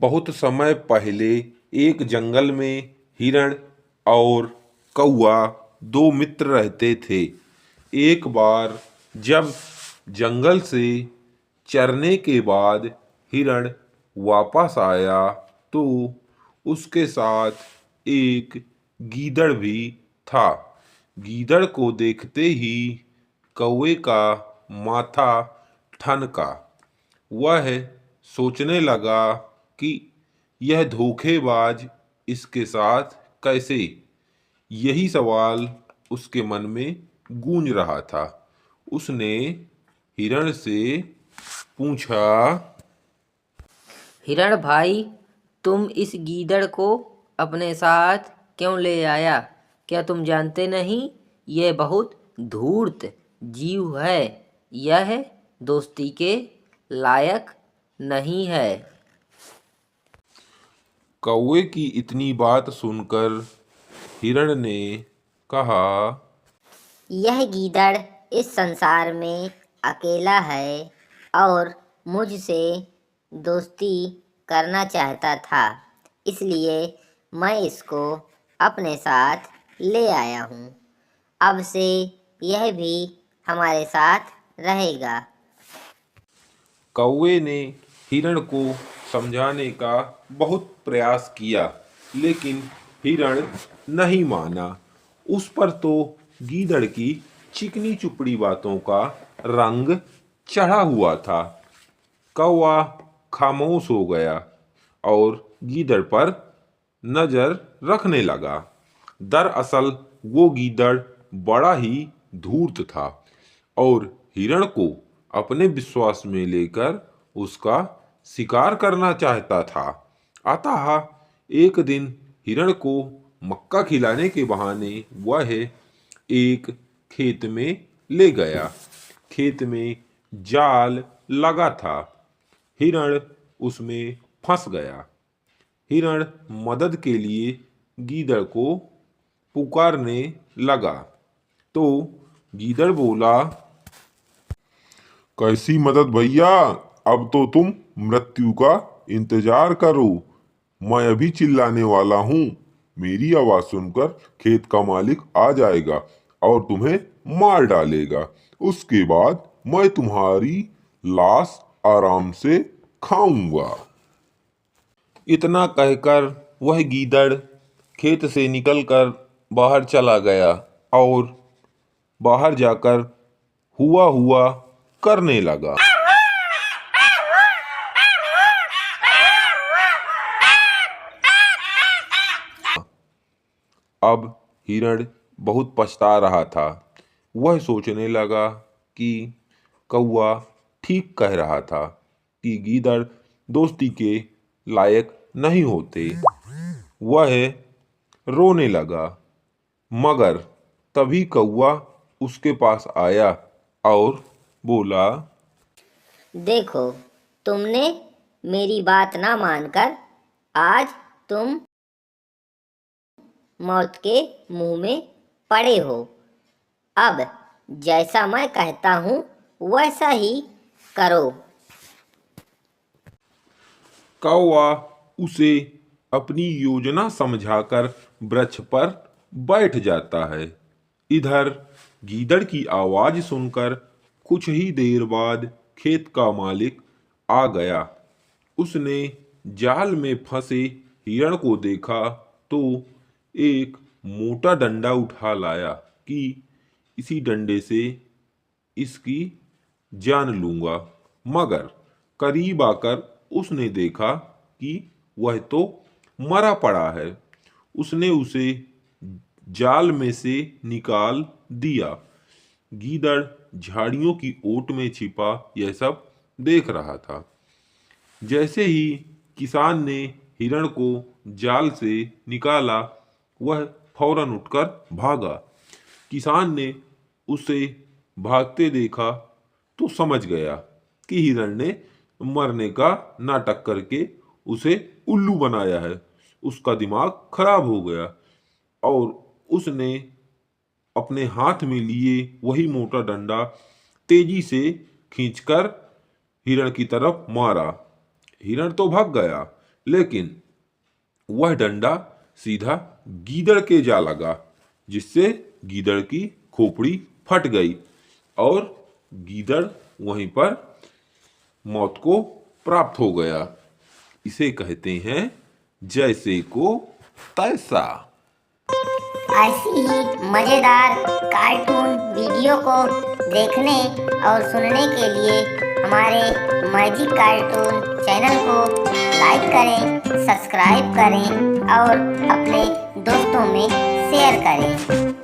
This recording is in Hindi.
बहुत समय पहले एक जंगल में हिरण और कौआ दो मित्र रहते थे। एक बार जब जंगल से चरने के बाद हिरण वापस आया तो उसके साथ एक गीदड़ भी था। गीदड़ को देखते ही कौवे का माथा ठनका। वह सोचने लगा कि यह धोखेबाज इसके साथ कैसे। यही सवाल उसके मन में गूंज रहा था। उसने हिरण से पूछा, हिरण भाई, तुम इस गीदड़ को अपने साथ क्यों ले आया? क्या तुम जानते नहीं, यह बहुत धूर्त जीव है। यह दोस्ती के लायक नहीं है। कौवे की इतनी बात सुनकर हिरण ने कहा, यह गीदड़ इस संसार में अकेला है और मुझसे दोस्ती करना चाहता था, इसलिए मैं इसको अपने साथ ले आया हूँ। अब से यह भी हमारे साथ रहेगा। कौवे ने हिरण को समझाने का बहुत प्रयास किया, लेकिन हिरण नहीं माना। उस पर तो गीदड़ की चिकनी चुपड़ी बातों का रंग चढ़ा हुआ था। कौवा खामोश हो गया और गीदड़ पर नजर रखने लगा। दरअसल वो गीदड़ बड़ा ही धूर्त था और हिरण को अपने विश्वास में लेकर उसका शिकार करना चाहता था। अतः एक दिन हिरण को मक्का खिलाने के बहाने वह एक खेत में ले गया। खेत में जाल लगा था। हिरण उसमें फंस गया। हिरण मदद के लिए गीदड़ को पुकारने लगा तो गीदड़ बोला, कैसी मदद भैया? अब तो तुम मृत्यु का इंतजार करो। मैं अभी चिल्लाने वाला हूँ। मेरी आवाज सुनकर खेत का मालिक आ जाएगा और तुम्हें मार डालेगा। उसके बाद मैं तुम्हारी लाश आराम से खाऊंगा। इतना कहकर वह गीदड़ खेत से निकलकर बाहर चला गया और बाहर जाकर हुआ हुआ करने लगा। अब हिरण बहुत पछता रहा था। वह सोचने लगा कि कौवा ठीक कह रहा था कि गीदड़ दोस्ती के लायक नहीं होते। वह रोने लगा, मगर तभी कौवा उसके पास आया और बोला, देखो, तुमने मेरी बात ना मानकर आज तुम मौत के मुंह में पड़े हो। अब जैसा मैं कहता हूँ वैसा ही करो। कौवा उसे अपनी योजना समझाकर वृक्ष पर बैठ जाता है। इधर गीदड़ की आवाज सुनकर कुछ ही देर बाद खेत का मालिक आ गया। उसने जाल में फंसे हिरण को देखा तो एक मोटा डंडा उठा लाया कि इसी डंडे से इसकी जान लूंगा। मगर करीब आकर उसने देखा कि वह तो मरा पड़ा है। उसने उसे जाल में से निकाल दिया। गीदड़ झाड़ियों की ओट में छिपा यह सब देख रहा था। जैसे ही किसान ने हिरण को जाल से निकाला, वह फौरन उठकर भागा। किसान ने उसे भागते देखा तो समझ गया कि हिरण ने मरने का नाटक करके उसे उल्लू बनाया है। उसका दिमाग खराब हो गया और उसने अपने हाथ में लिए वही मोटा डंडा तेजी से खींचकर हिरण की तरफ मारा। हिरण तो भाग गया, लेकिन वह डंडा सीधा गीदड़ के जा लगा, जिससे गीदड़ की खोपड़ी फट गई और गीदड़ वहीं पर मौत को प्राप्त हो गया। इसे कहते हैं जैसे को तैसा। ऐसी ही मजेदार कार्टून वीडियो को देखने और सुनने के लिए हमारे मैजिक कार्टून चैनल को लाइक करें, सब्सक्राइब करें और अपने दोस्तों में शेयर करें।